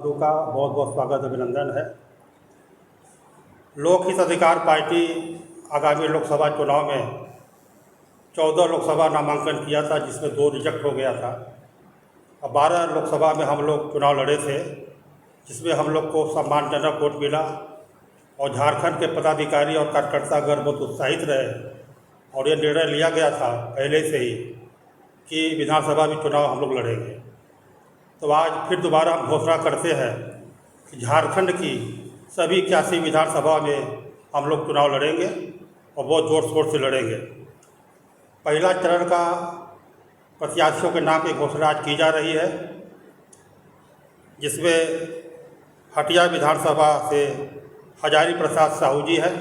बंधु का बहुत बहुत स्वागत अभिनंदन है। लोक हित अधिकार पार्टी आगामी लोकसभा चुनाव में 14 लोकसभा नामांकन किया था, जिसमें 2 रिजेक्ट हो गया था। अब 12 लोकसभा में हम लोग चुनाव लड़े थे, जिसमें हम लोग को सम्मानजनक वोट मिला और झारखंड के पदाधिकारी और कार्यकर्तागण बहुत उत्साहित रहे और ये निर्णय लिया गया था पहले से ही कि विधानसभा में चुनाव हम लोग लड़ेंगे। तो आज फिर दोबारा हम घोषणा करते हैं कि झारखंड की सभी 81 विधानसभा में हम लोग चुनाव लड़ेंगे और बहुत ज़ोर शोर से लड़ेंगे। पहला चरण का प्रत्याशियों के नाम की घोषणा आज की जा रही है, जिसमें हटिया विधानसभा से हजारी प्रसाद साहू जी है।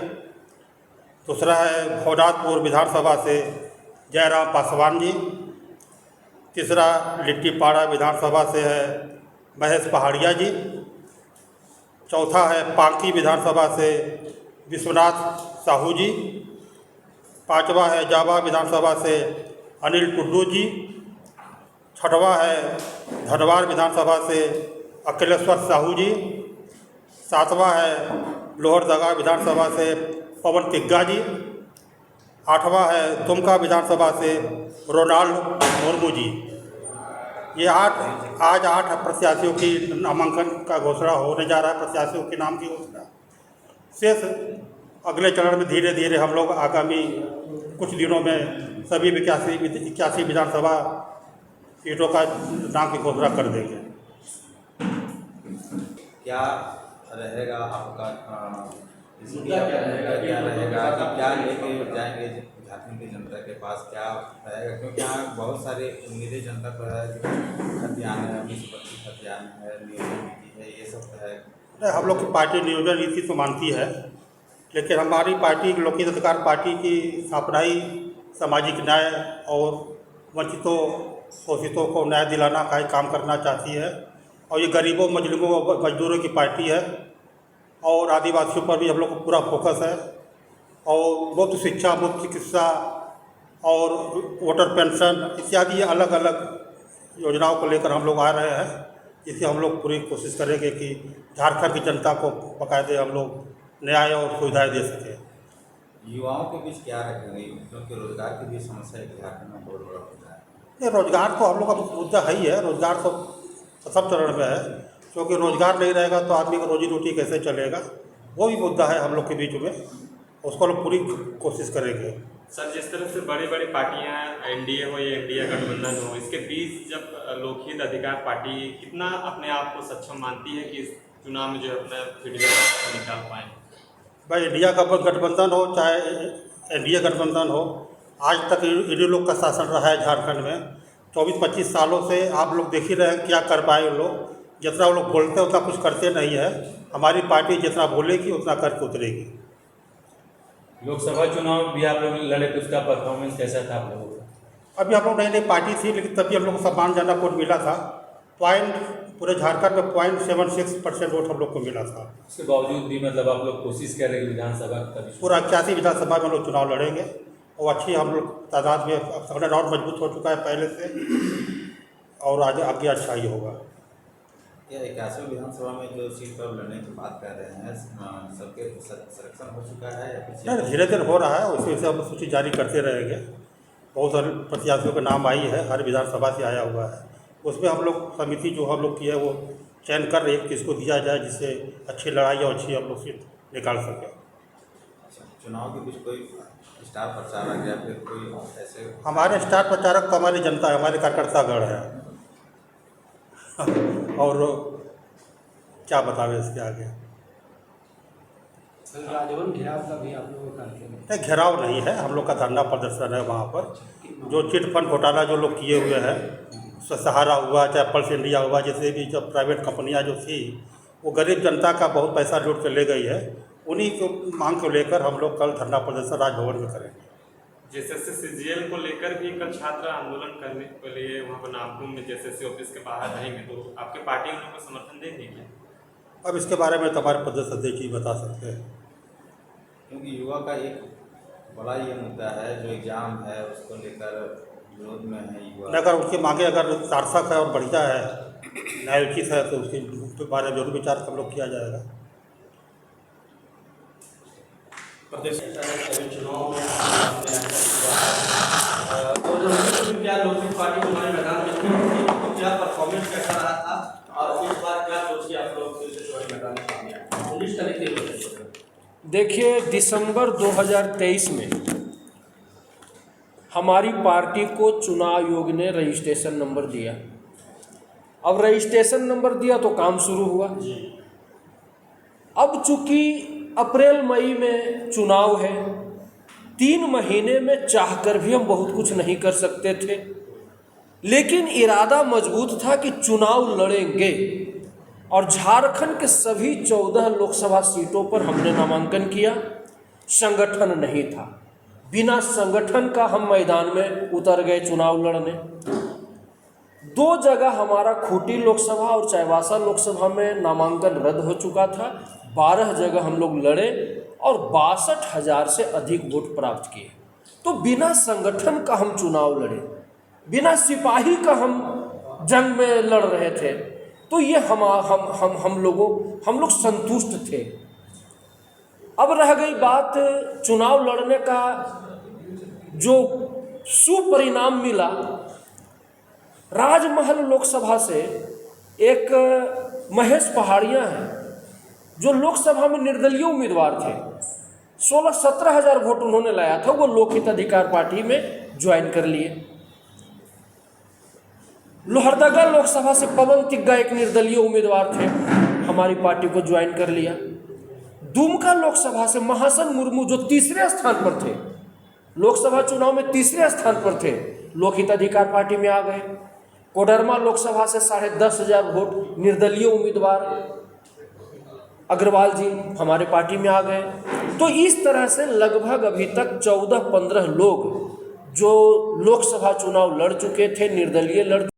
दूसरा है भवनाथपुर विधानसभा से जयराम पासवान जी। तीसरा लिट्टीपाड़ा विधानसभा से है महेश पहाड़िया जी। चौथा है पांकी विधानसभा से विश्वनाथ साहू जी। पांचवा है जावा विधानसभा से अनिल टुड्डू जी। छठवा है धनवार विधानसभा से अखिलेश्वर साहू जी। सातवां है लोहरदगा विधानसभा से पवन तिग्गा जी। आठवां है दुमका विधानसभा से रोनाल्ड मुर्मू जी। ये आज 8 प्रत्याशियों की नामांकन का घोषणा होने जा रहा है, प्रत्याशियों के नाम की घोषणा। शेष अगले चरण में धीरे धीरे हम लोग आगामी कुछ दिनों में सभी 81 विधानसभा सीटों का नाम की घोषणा कर देंगे। क्या रहेगा आपका क्या रहेगा कि क्या लेके जाएंगे झारखंड की जनता के पास, क्या रहेगा? क्योंकि यहाँ बहुत सारे उम्मीदें जनता पर है, खतियान है, निष्पत्ति खतियान है, नियोजन नीति है, ये सब है। हम लोग की पार्टी नियोजन नीति तो मानती है, लेकिन हमारी पार्टी लोक हित अधिकार पार्टी की स्थापना ही सामाजिक न्याय और वंचितों शोषितों को न्याय दिलाना का ही काम करना चाहती है। और ये गरीबों मजलूमों मजदूरों की पार्टी है और आदिवासियों पर भी हम लोग को पूरा फोकस है। और मुफ्त शिक्षा, मुफ्त चिकित्सा और वोटर पेंशन इत्यादि अलग अलग योजनाओं को लेकर हम लोग आ रहे हैं, जिससे हम लोग पूरी कोशिश करेंगे कि झारखंड की जनता को बाकायदे हम लोग न्याय और सुविधाएं दे सकें। युवाओं के बीच क्या रखेंगे, क्योंकि रोजगार की भी समस्या झारखंड में बहुत बड़ा होता है। ये रोजगार तो हम लोग का मुद्दा है ही है, रोजगार तो प्रथम चरण में है, क्योंकि रोजगार नहीं रहेगा तो आदमी को रोजी रोटी कैसे चलेगा, वो भी मुद्दा है हम लोग के बीच में। उसको लोग पूरी कोशिश करेंगे। सर, जिस तरह से बड़ी बड़ी पार्टियां एनडीए हो या इंडिया गठबंधन हो, इसके बीच जब लोक हित अधिकार पार्टी कितना अपने आप को सक्षम मानती है कि इस चुनाव में जो अपना फीडबैक निकाल पाए? भाई इंडिया का गठबंधन हो चाहे एनडीए गठबंधन हो, आज तक इन्हीं लोग का शासन रहा है झारखंड में। 24-25 सालों से आप लोग देख ही रहे हैं क्या कर पाए वो लोग। जितना वो लोग बोलते हैं उतना कुछ करते नहीं है। हमारी पार्टी जितना बोलेगी उतना करके उतरेगी। लोकसभा चुनाव भी आप लोग लड़े तो उसका परफॉर्मेंस कैसा था आप लोगों का? अभी हम लोग नई नई पार्टी थी, लेकिन तभी हम लोग को सम्मानजनक वोट मिला था। पूरे झारखंड में 0.76% वोट हम लोग को मिला था। उसके बावजूद भी मतलब आप लोग कोशिश कर रहे हैं विधानसभा कभी पूरा 81 विधानसभा में हम लोग चुनाव लड़ेंगे और अच्छी हम लोग तादाद में संगठन और मजबूत हो चुका है पहले से और आगे अच्छा ही होगा। क्या 81 विधानसभा में जो सीट पर लड़ने की बात कर रहे हैं, सबके सिलेक्शन हो चुका है या कुछ? नहीं, धीरे धीरे हो रहा है, उसी से हम सूची जारी करते रहेंगे। बहुत सारे प्रत्याशियों का नाम आई है, हर विधानसभा से आया हुआ है। उसमें हम लोग समिति जो हम लोग की है वो चयन कर रही है किसको दिया जाए, जिससे अच्छी लड़ाई और अच्छी हम लोग सीट निकाल सकें। चुनाव के बीच कोई स्टार प्रचारक या फिर कोई ऐसे? हमारे स्टार प्रचारक तो हमारी जनता है, हमारे कार्यकर्तागण है। और क्या बतावे इसके आगे। राजभवन घेराव का भी आप लोगों का नहीं, घेराव नहीं है, हम लोग का धरना प्रदर्शन है वहाँ पर। जो चिट फंड घोटाला जो लोग किए हुए हैं, सहारा हुआ चाहे पल्स इंडिया हुआ, जैसे भी जब प्राइवेट कंपनियां जो थी वो गरीब जनता का बहुत पैसा लूट कर ले गई है, उन्हीं को मांग को लेकर हम लोग कल धरना प्रदर्शन राजभवन में करेंगे। जेएसएससी सीजीएल को लेकर भी कल छात्र आंदोलन करने के लिए वहाँ पर नागपुर में जेएसएससी ऑफिस के बाहर रहेंगे, तो आपके पार्टी उन लोगों को समर्थन देंगे क्या? अब इसके बारे में तो हमारे प्रदेश अध्यक्ष ही बता सकते हैं, क्योंकि युवा का एक बड़ा ये मुद्दा है जो एग्जाम है उसको लेकर विरोध में है युवा। अगर उनकी मांगे अगर सार्थक है और बढ़िया है न्याय उचित है तो उसके बारे में जरूर विचार हम लोग किया जाएगा। चुनाव में तो क्या लोकहित पार्टी हमारे मैदान में थी, क्या परफॉर्मेंस कैसा रहा था और इस बार क्या सोच के आप लोग फिर से चुनावी मैदान में सामने आए? 19 तारीख के देखिए, दिसंबर 2023 में हमारी पार्टी को चुनाव आयोग ने रजिस्ट्रेशन नंबर दिया। अब रजिस्ट्रेशन नंबर दिया तो काम शुरू हुआ। अब चूंकि अप्रैल मई में चुनाव है, 3 महीने में चाहकर भी हम बहुत कुछ नहीं कर सकते थे, लेकिन इरादा मजबूत था कि चुनाव लड़ेंगे और झारखंड के सभी 14 लोकसभा सीटों पर हमने नामांकन किया। संगठन नहीं था, बिना संगठन का हम मैदान में उतर गए चुनाव लड़ने। 2 जगह हमारा खूंटी लोकसभा और चाईबासा लोकसभा में नामांकन रद्द हो चुका था। 12 जगह हम लोग लड़े और 62,000 से अधिक वोट प्राप्त किए। तो बिना संगठन का हम चुनाव लड़े, बिना सिपाही का हम जंग में लड़ रहे थे, तो ये हम लोग संतुष्ट थे। अब रह गई बात चुनाव लड़ने का जो सुपरिणाम मिला। राजमहल लोकसभा से एक महेश पहाड़िया हैं जो लोकसभा में निर्दलीय उम्मीदवार थे, 16-17 हज़ार वोट उन्होंने लाया था, वो लोकहित अधिकार पार्टी में ज्वाइन कर लिए। लोहरदगा लोकसभा से पवन तिग्गा एक निर्दलीय उम्मीदवार थे, हमारी पार्टी को ज्वाइन कर लिया। दुमका लोकसभा से महासन मुर्मू जो तीसरे स्थान पर थे, लोकसभा चुनाव में तीसरे स्थान पर थे, लोकहित अधिकार पार्टी में आ गए। कोडरमा लोकसभा से 10,500 वोट निर्दलीय उम्मीदवार अग्रवाल जी हमारे पार्टी में आ गए। तो इस तरह से लगभग अभी तक 14-15 लोग जो लोकसभा चुनाव लड़ चुके थे, निर्दलीय लड़